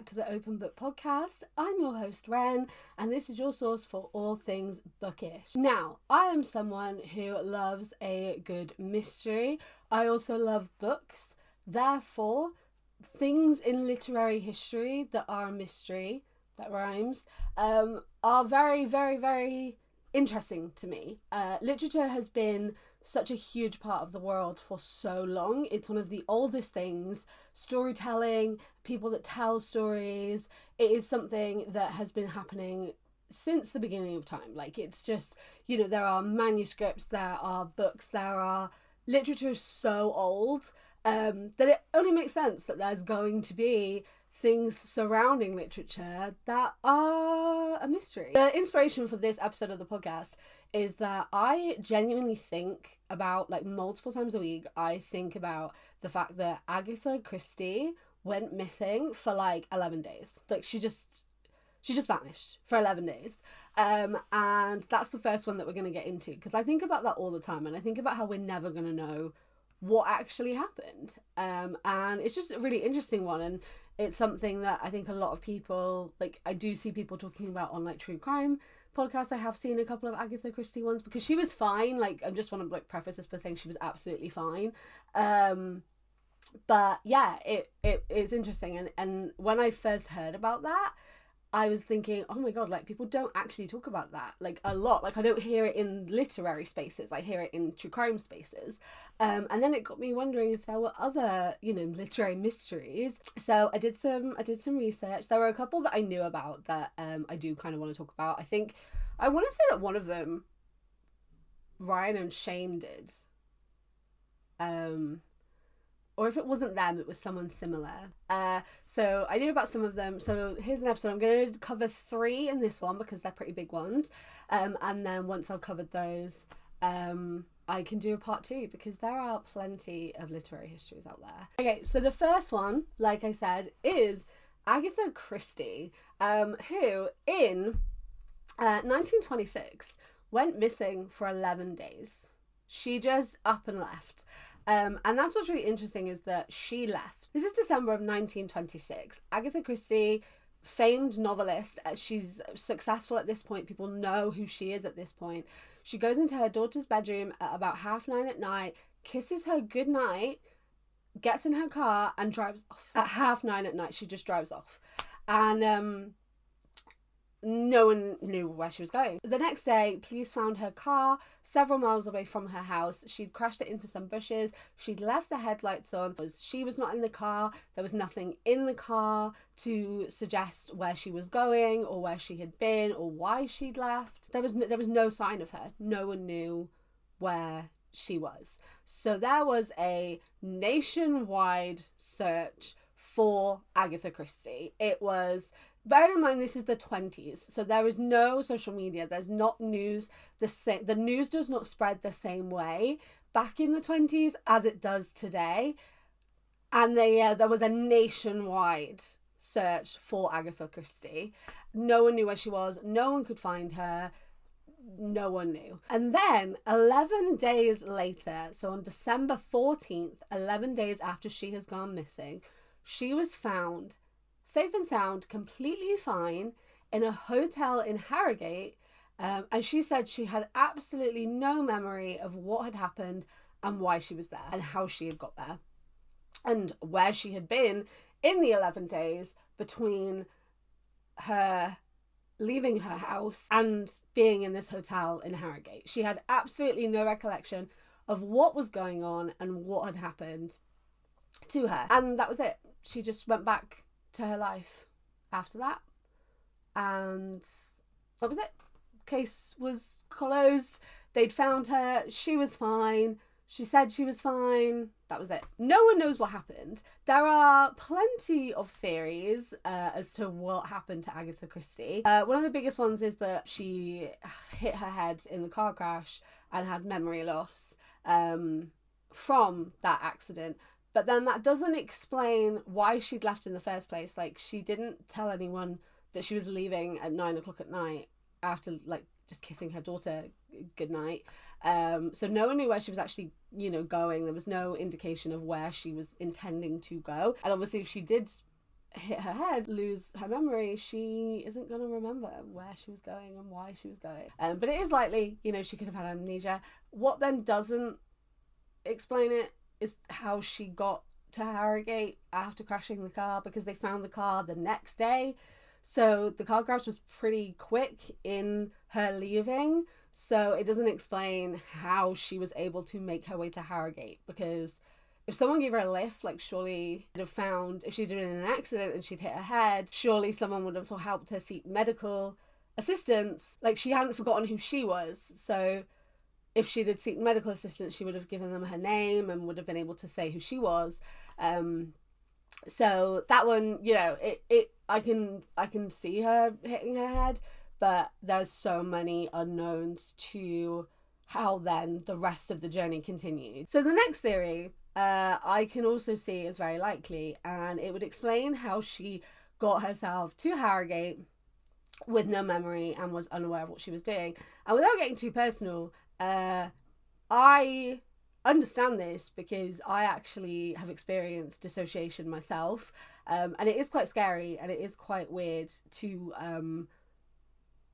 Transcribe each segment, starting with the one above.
back to the Open Book Podcast. I'm your host, Ren, and this is your source for all things bookish. Now, I am someone who loves a good mystery. I also love books. Therefore, things in literary history that are a mystery, that rhymes, are very, very, very interesting to me. Literature has been such a huge part of the world for so long. It's one of the oldest things. Storytelling, people that tell stories, it is something that has been happening since the beginning of time. Like, it's just, there are manuscripts, there are books, literature is so old that it only makes sense that there's going to be things surrounding literature that are a mystery. The inspiration for this episode of the podcast is that I genuinely think about, multiple times a week, I think about the fact that Agatha Christie went missing for 11 days. She just vanished for 11 days. And that's the first one that we're going to get into, because I think about that all the time, and I think about how we're never going to know what actually happened. And it's just a really interesting one, and it's something that I think a lot of people, I do see people talking about on true crime podcasts. I have seen a couple of Agatha Christie ones, because she was fine. I just want to preface this by saying she was absolutely fine. But yeah, it's interesting. And when I first heard about that, I was thinking, oh my God, people don't actually talk about that, a lot. I don't hear it in literary spaces. I hear it in true crime spaces. And then it got me wondering if there were other, literary mysteries. So I did some research. There were a couple that I knew about that I do kind of want to talk about. I want to say that one of them, Ryan and Shane did. Or if it wasn't them, it was someone similar. So I knew about some of them. So here's an episode. I'm going to cover 3 in this one because they're pretty big ones. And then once I've covered those, I can do a part 2 because there are plenty of literary histories out there. Okay, so the first one, like I said, is Agatha Christie, who in 1926 went missing for 11 days. She just up and left. And that's what's really interesting, is that she left. This is December of 1926. Agatha Christie, famed novelist. She's successful at this point. People know who she is at this point. She goes into her daughter's bedroom at about 9:30 at night, kisses her goodnight, gets in her car and drives off. At 9:30 at night, she just drives off. And no one knew where she was going. The next day, police found her car several miles away from her house. She'd crashed it into some bushes. She'd left the headlights on. She was not in the car. There was nothing in the car to suggest where she was going or where she had been or why she'd left. There was no sign of her. No one knew where she was. So there was a nationwide search for Agatha Christie. It was... Bear in mind, this is the 20s, so there is no social media. There's not news. The news does not spread the same way back in the 20s as it does today. And there was a nationwide search for Agatha Christie. No one knew where she was. No one could find her. No one knew. And then 11 days later, so on December 14th, 11 days after she has gone missing, she was found safe and sound, completely fine, in a hotel in Harrogate. And she said she had absolutely no memory of what had happened and why she was there and how she had got there and where she had been in the 11 days between her leaving her house and being in this hotel in Harrogate. She had absolutely no recollection of what was going on and what had happened to her. And that was it. She just went back to her life after that, and that was it. Case was closed. They'd found her. She was fine. She said she was fine. That was it. No one knows what happened. There are plenty of theories as to what happened to Agatha Christie. One of the biggest ones is that she hit her head in the car crash and had memory loss from that accident. But then that doesn't explain why she'd left in the first place. She didn't tell anyone that she was leaving at 9:00 at night after, just kissing her daughter goodnight. So no one knew where she was actually, going. There was no indication of where she was intending to go. And obviously if she did hit her head, lose her memory, she isn't going to remember where she was going and why she was going. But it is likely, you know, she could have had amnesia. What then doesn't explain it is how she got to Harrogate after crashing the car, because they found the car the next day. So the car crash was pretty quick in her leaving. So it doesn't explain how she was able to make her way to Harrogate, because if someone gave her a lift, like, surely would have found, if she'd been in an accident and she'd hit her head, surely someone would have sort of helped her seek medical assistance. Like, she hadn't forgotten who she was. So if she did seek medical assistance, she would have given them her name and would have been able to say who she was. So that one, you know, I can see her hitting her head, but there's so many unknowns to how then the rest of the journey continued. So the next theory, I can also see as very likely, and it would explain how she got herself to Harrogate with no memory and was unaware of what she was doing. And without getting too personal, I understand this because I actually have experienced dissociation myself, and it is quite scary and it is quite weird to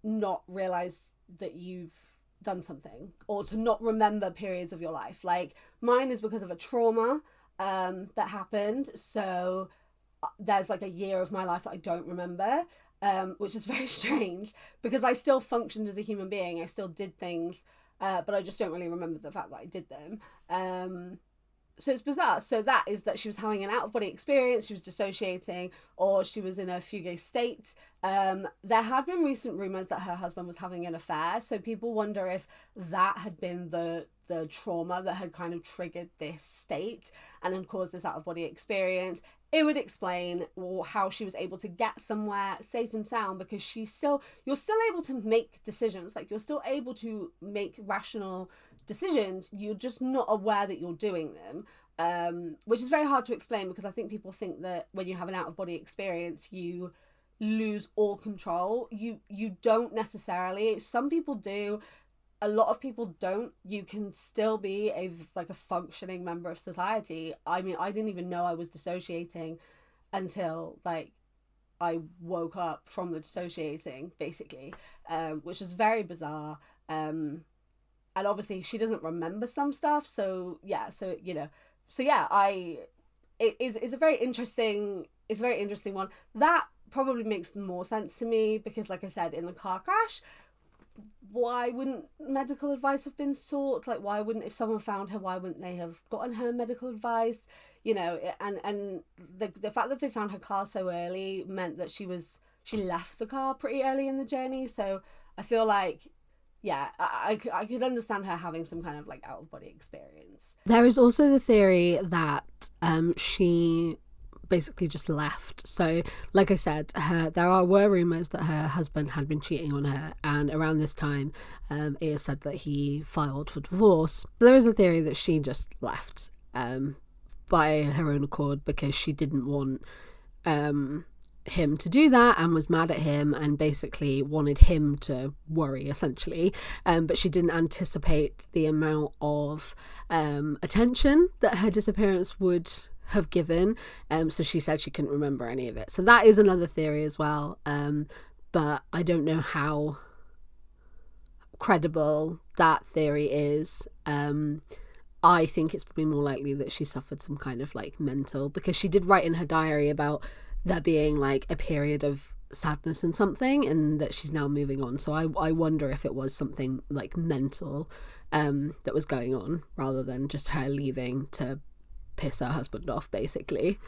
not realize that you've done something, or to not remember periods of your life. Like, mine is because of a trauma that happened, so there's like a year of my life that I don't remember, which is very strange because I still functioned as a human being. I still did things, but I just don't really remember the fact that I did them. So it's bizarre. So that is that she was having an out-of-body experience, she was dissociating, or she was in a fugue state. There had been recent rumours that her husband was having an affair, so people wonder if that had been the trauma that had kind of triggered this state and then caused this out-of-body experience. It would explain how she was able to get somewhere safe and sound, because you're still able to make decisions. Like, you're still able to make rational decisions, you're just not aware that you're doing them, which is very hard to explain, because I think people think that when you have an out-of-body experience you lose all control. You don't necessarily. Some people do, a lot of people don't. You can still be a functioning member of society. I mean, I didn't even know I was dissociating until like I woke up from the dissociating, basically, which was very bizarre. And obviously she doesn't remember some stuff, so yeah, it's a very interesting one. That probably makes more sense to me because, like I said, in the car crash, why wouldn't medical advice have been sought? Like, why wouldn't, if someone found her, why wouldn't they have gotten her medical advice? You know, and the fact that they found her car so early meant that she left the car pretty early in the journey. So I feel like, yeah, I could understand her having some kind of like out-of-body experience. There is also the theory that she basically just left. So like I said, were rumours that her husband had been cheating on her, and around this time it is said that he filed for divorce. There is a theory that she just left by her own accord because she didn't want him to do that and was mad at him and basically wanted him to worry, essentially, but she didn't anticipate the amount of attention that her disappearance would have given, so she said she couldn't remember any of it. So that is another theory as well, but I don't know how credible that theory is. I think it's probably more likely that she suffered some kind of like mental, because she did write in her diary about there being like a period of sadness and something, and that she's now moving on. So I wonder if it was something like mental that was going on, rather than just her leaving to piss her husband off, basically.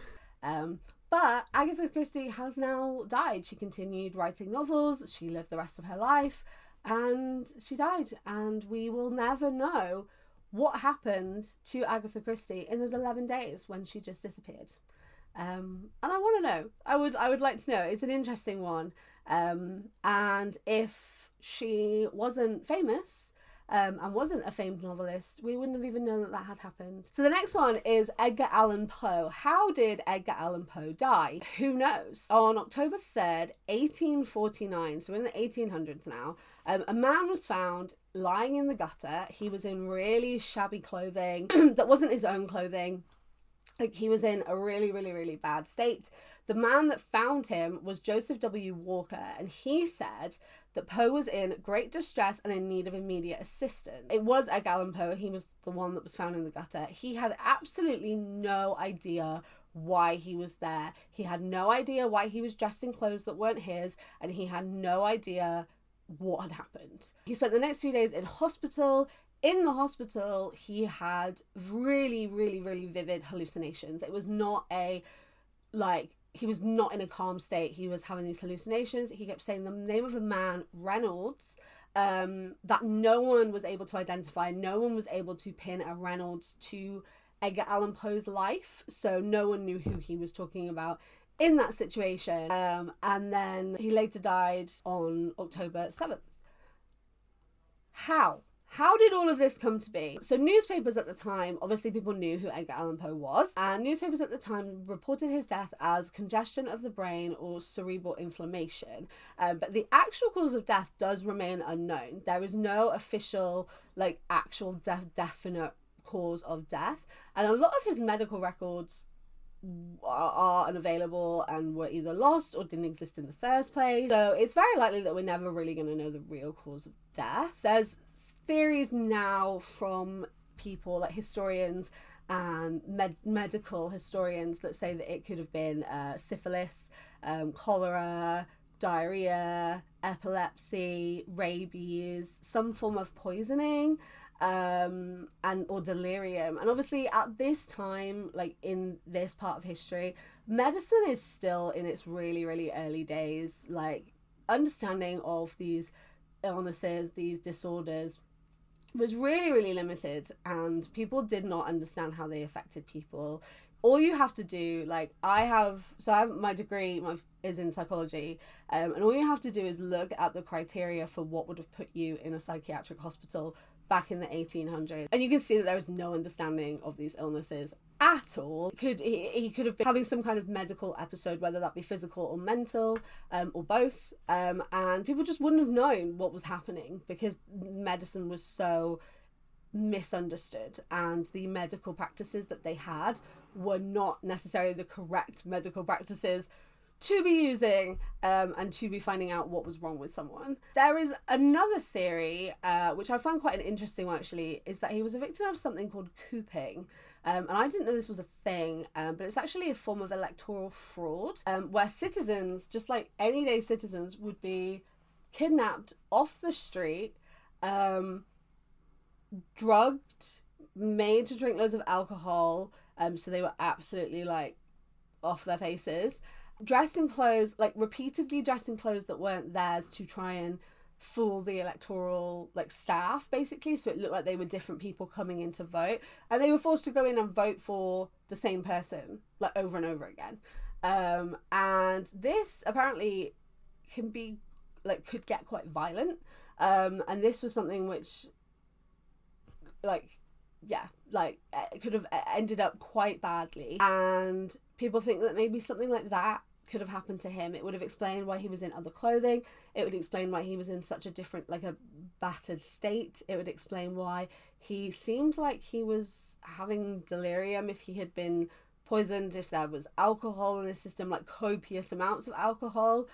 But Agatha Christie has now died. She continued writing novels, she lived the rest of her life, and she died, and we will never know what happened to Agatha Christie in those 11 days when she just disappeared. And I want to know. I would like to know. It's an interesting one. And if she wasn't famous and wasn't a famed novelist, we wouldn't have even known that had happened. So the next one is Edgar Allan Poe. How did Edgar Allan Poe die? Who knows? On October 3rd, 1849, so we're in the 1800s now, a man was found lying in the gutter. He was in really shabby clothing that wasn't his own clothing. Like, he was in a really, really, really bad state. The man that found him was Joseph W. Walker, and he said that Poe was in great distress and in need of immediate assistance. It was Edgar Allan Poe. He was the one that was found in the gutter. He had absolutely no idea why he was there. He had no idea why he was dressed in clothes that weren't his, and he had no idea what had happened. He spent the next few days in hospital. In the hospital, he had really, really, really vivid hallucinations. It was not he was not in a calm state. He was having these hallucinations. He kept saying the name of a man, Reynolds, that no one was able to identify. No one was able to pin a Reynolds to Edgar Allan Poe's life. So no one knew who he was talking about in that situation. And then he later died on October 7th. How did all of this come to be? So newspapers at the time, obviously people knew who Edgar Allan Poe was, and newspapers at the time reported his death as congestion of the brain or cerebral inflammation. But the actual cause of death does remain unknown. There is no official, actual definite cause of death. And a lot of his medical records are unavailable and were either lost or didn't exist in the first place. So it's very likely that we're never really going to know the real cause of death. There's theories now from people like historians and medical historians that say that it could have been syphilis, cholera, diarrhea, epilepsy, rabies, some form of poisoning, or delirium. And obviously at this time, in this part of history, medicine is still in its really, really early days. Understanding of these illnesses, these disorders, was really, really limited, and people did not understand how they affected people. All you have to do, I have my degree is in psychology, and all you have to do is look at the criteria for what would have put you in a psychiatric hospital back in the 1800s, and you can see that there is no understanding of these illnesses at all. He could have been having some kind of medical episode, whether that be physical or mental, or both, and people just wouldn't have known what was happening because medicine was so misunderstood, and the medical practices that they had were not necessarily the correct medical practices to be using, and to be finding out what was wrong with someone. There is another theory, which I found quite an interesting one actually, is that he was a victim of something called cooping. And I didn't know this was a thing, but it's actually a form of electoral fraud, where citizens, just like everyday citizens, would be kidnapped off the street, drugged, made to drink loads of alcohol, so they were absolutely off their faces, dressed in clothes, repeatedly dressed in clothes that weren't theirs to try and fool the electoral staff, basically, so it looked like they were different people coming in to vote, and they were forced to go in and vote for the same person over and over again. And this apparently can be could get quite violent, and this was something which it could have ended up quite badly, and people think that maybe something like that could have happened to him. It would have explained why he was in other clothing. It would explain why he was in such a different, a battered state. It would explain why he seemed like he was having delirium, if he had been poisoned, if there was alcohol in his system, copious amounts of alcohol,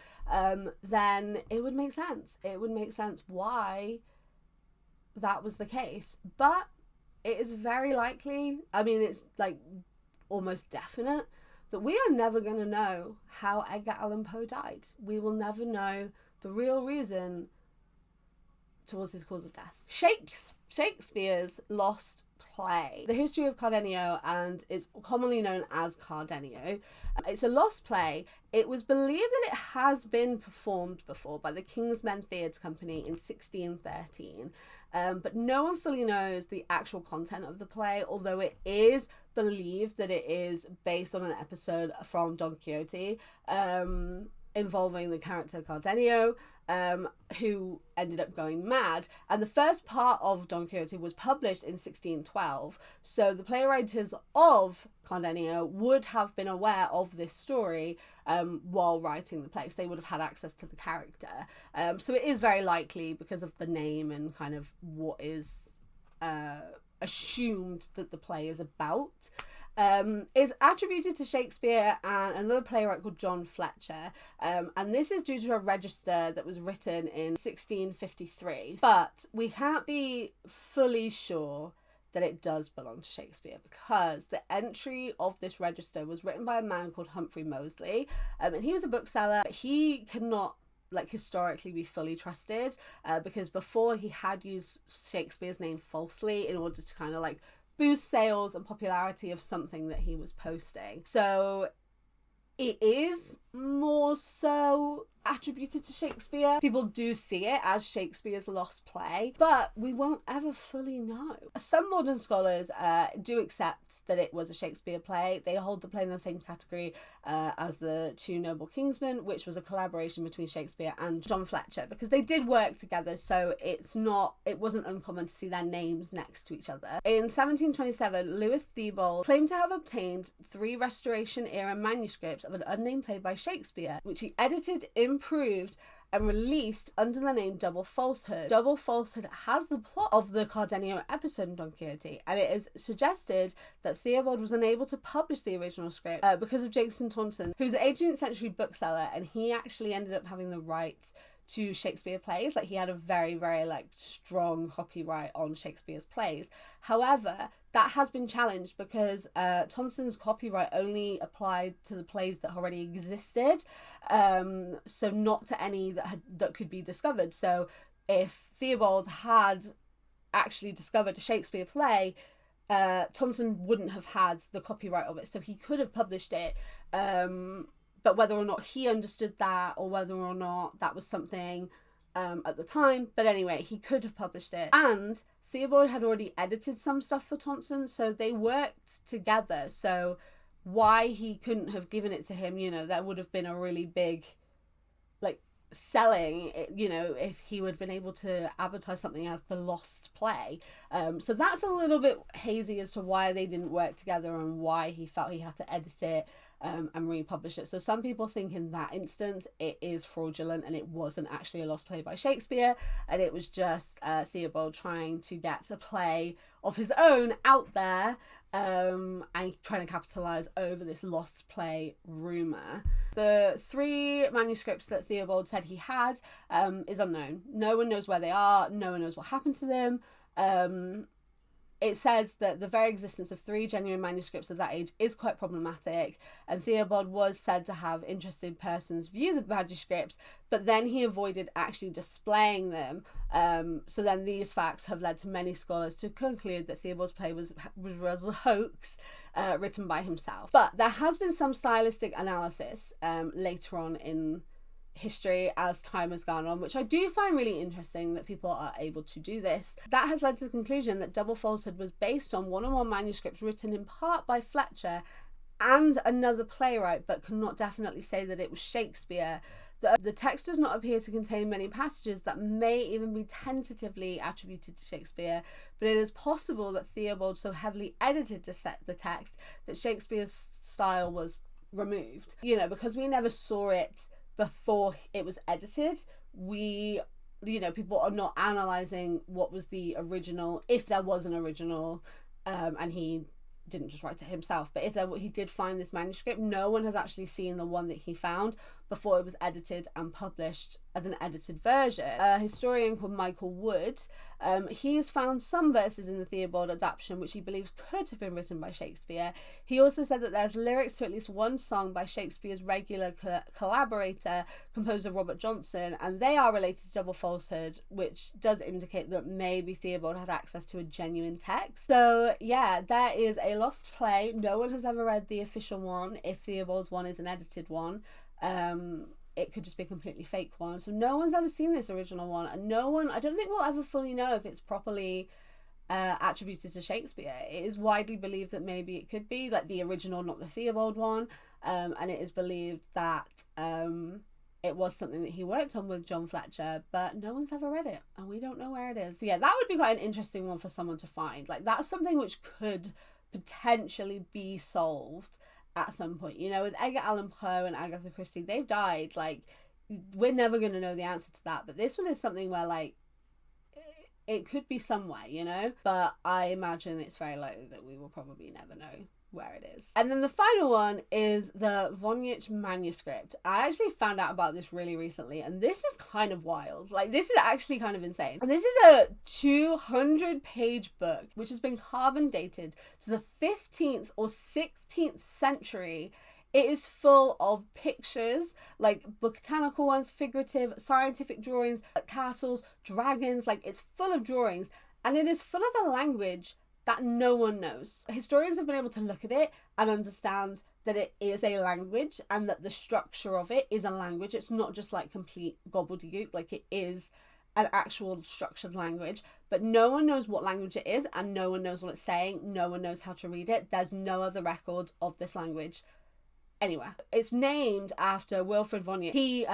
then it would make sense. It would make sense why that was the case. But it is very likely, it's almost definite, that we are never going to know how Edgar Allan Poe died. We will never know the real reason towards his cause of death. Shakespeare's lost play, The History of Cardenio, and it's commonly known as Cardenio. It's a lost play. It was believed that it has been performed before by the King's Men Theatre Company in 1613, but no one fully knows the actual content of the play, although it is believed that it is based on an episode from Don Quixote, involving the character Cardenio, who ended up going mad. And the first part of Don Quixote was published in 1612, so the playwrights of Cardenio would have been aware of this story while writing the play, so they would have had access to the character. So it is very likely, because of the name and kind of what is assumed that the play is about, is attributed to Shakespeare and another playwright called John Fletcher. And this is due to a register that was written in 1653. But we can't be fully sure that it does belong to Shakespeare, because the entry of this register was written by a man called Humphrey Moseley, and he was a bookseller. He cannot historically be fully trusted, because before he had used Shakespeare's name falsely in order to kind of boost sales and popularity of something that he was posting. So it is more so attributed to Shakespeare. People do see it as Shakespeare's lost play, but we won't ever fully know. Some modern scholars do accept that it was a Shakespeare play. They hold the play in the same category as the Two Noble Kingsmen, which was a collaboration between Shakespeare and John Fletcher, because they did work together, so it wasn't uncommon to see their names next to each other. In 1727, Lewis Theobald claimed to have obtained 3 Restoration-era manuscripts of an unnamed play by Shakespeare, which he edited, improved, and released under the name Double Falsehood. Double Falsehood has the plot of the Cardenio episode in Don Quixote, and it is suggested that Theobald was unable to publish the original script because of Jason Taunton, who's an 18th century bookseller, and he actually ended up having the rights to Shakespeare plays. He had a very, very strong copyright on Shakespeare's plays. However, that has been challenged because Taunton's copyright only applied to the plays that already existed, so not to any that could be discovered. So if Theobald had actually discovered a Shakespeare play, Taunton wouldn't have had the copyright of it, so he could have published it, but whether or not he understood that, or whether or not that was something at the time, but anyway, he could have published it. And Theobald had already edited some stuff for Taunton, so they worked together. So why he couldn't have given it to him, that would have been a really big selling, if he would have been able to advertise something as the lost play. So that's a little bit hazy as to why they didn't work together and why he felt he had to edit it and republish it. So some people think in that instance it is fraudulent and it wasn't actually a lost play by Shakespeare, and it was just Theobald trying to get a play of his own out there, and trying to capitalise over this lost play rumour. The 3 manuscripts that Theobald said he had is unknown. No one knows where they are, no one knows what happened to them. It says that the very existence of 3 genuine manuscripts of that age is quite problematic, and Theobald was said to have interested persons view the manuscripts, but then he avoided actually displaying them. So then these facts have led to many scholars to conclude that Theobald's play was a hoax written by himself. But there has been some stylistic analysis later on in history as time has gone on, which I do find really interesting that people are able to do this. That has led to the conclusion that Double Falsehood was based on one or more manuscripts written in part by Fletcher and another playwright, but cannot definitely say that it was Shakespeare. The text does not appear to contain many passages that may even be tentatively attributed to Shakespeare, but it is possible that Theobald so heavily edited the text that Shakespeare's style was removed. Because we never saw it before it was edited, people are not analysing what was the original, if there was an original, and he didn't just write it himself, but if he did find this manuscript, no one has actually seen the one that he found before it was edited and published as an edited version. A historian called Michael Wood, he has found some verses in the Theobald adaptation which he believes could have been written by Shakespeare. He also said that there's lyrics to at least one song by Shakespeare's regular collaborator, composer Robert Johnson, and they are related to Double Falsehood, which does indicate that maybe Theobald had access to a genuine text. So yeah, there is a lost play. No one has ever read the official one, if Theobald's one is an edited one. It could just be a completely fake one. So no one's ever seen this original one, and I don't think we'll ever fully know if it's properly attributed to Shakespeare. It is widely believed that maybe it could be the original, not the Theobald one, and it is believed that it was something that he worked on with John Fletcher, but no one's ever read it and we don't know where it is. So yeah, that would be quite an interesting one for someone to find. That's something which could potentially be solved at some point. With Edgar Allan Poe and Agatha Christie, they've died. We're never going to know the answer to that, but this one is something where it could be somewhere, you know? But I imagine it's very likely that we will probably never know where it is. And then the final one is the Voynich manuscript. I actually found out about this really recently, and this is kind of wild. Like, this is actually kind of insane. And this is a 200-page book which has been carbon dated to the 15th or 16th century. It is full of pictures, like botanical ones, figurative, scientific drawings, castles, dragons. Like, it's full of drawings, and it is full of a language that no one knows. Historians have been able to look at it and understand that it is a language and that the structure of it is a language. It's not just like complete gobbledygook, like it is an actual structured language, but no one knows what language it is and no one knows what it's saying. No one knows how to read it. There's no other record of this language anywhere. It's named after Wilfred Voynich. He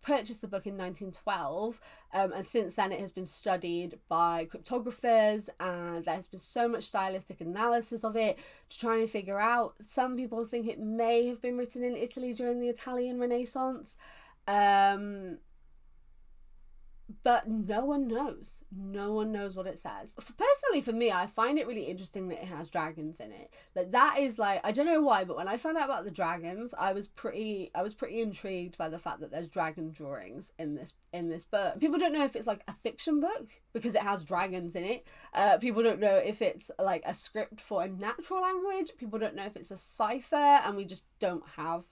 purchased the book in 1912, and since then it has been studied by cryptographers, and there has been so much stylistic analysis of it to try and figure out. Some people think it may have been written in Italy during the Italian Renaissance, but no one knows. No one knows what it says. Personally, for me, I find it really interesting that it has dragons in it. Like, that is like, I don't know why, but when I found out about the dragons, I was pretty intrigued by the fact that there's dragon drawings in this book. People don't know if it's like a fiction book because it has dragons in it. People don't know if it's like a script for a natural language. People don't know if it's a cipher, and we just don't have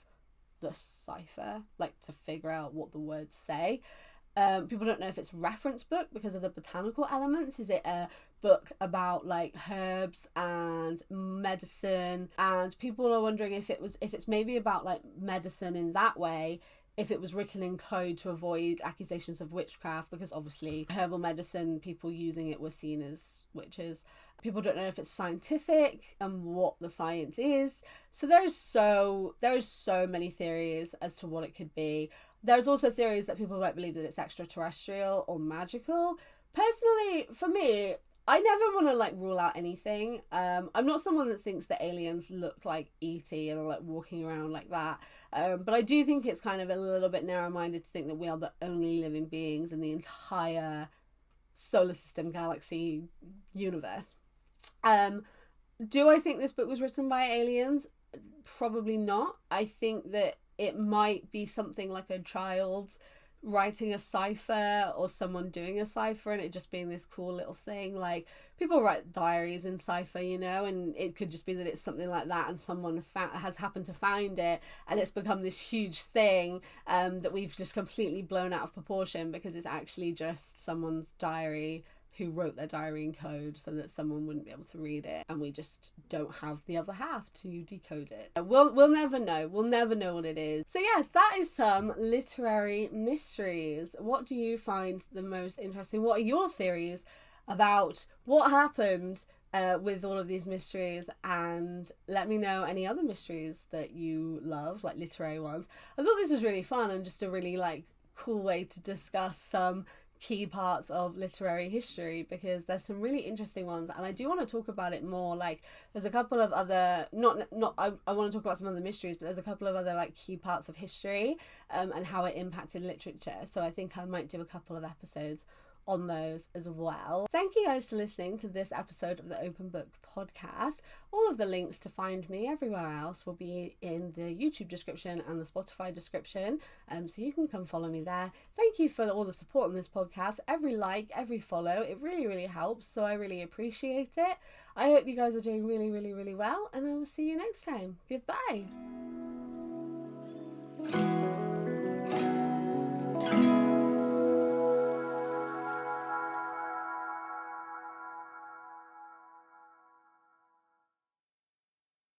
the cipher, like, to figure out what the words say. People don't know if it's a reference book because of the botanical elements. Is it a book about like herbs and medicine? And people are wondering if it's maybe about like medicine in that way, if it was written in code to avoid accusations of witchcraft, because obviously herbal medicine, people using it were seen as witches. People don't know if it's scientific and what the science is. So there is so many theories as to what it could be. There's also theories that people might believe that it's extraterrestrial or magical. Personally, for me, I never want to like rule out anything. I'm not someone that thinks that aliens look like E.T. and are like walking around like that. But I do think it's kind of a little bit narrow-minded to think that we are the only living beings in the entire solar system, galaxy, universe. Do I think this book was written by aliens? Probably not. I think that it might be something like a child writing a cipher or someone doing a cipher and it just being this cool little thing. Like, people write diaries in cipher, you know, and it could just be that it's something like that and someone has happened to find it and it's become this huge thing that we've just completely blown out of proportion because it's actually just someone's diary who wrote their diary in code so that someone wouldn't be able to read it, and we just don't have the other half to decode it. We'll never know. We'll never know what it is. So yes, that is some literary mysteries. What do you find the most interesting? What are your theories about what happened with all of these mysteries? And let me know any other mysteries that you love, like literary ones. I thought this was really fun and just a really like cool way to discuss some key parts of literary history, because there's some really interesting ones and I do want to talk about it more. Like, there's a couple of other I want to talk about some other mysteries, but there's a couple of other like key parts of history and how it impacted literature, so I think I might do a couple of episodes on those as well. Thank you guys for listening to this episode of the Open Book Podcast. All of the links to find me everywhere else will be in the YouTube description and the Spotify description, so you can come follow me there. Thank you for all the support on this podcast. Every like, every follow, it really, really helps, so I really appreciate it. I hope you guys are doing really, really, really well, and I will see you next time. Goodbye.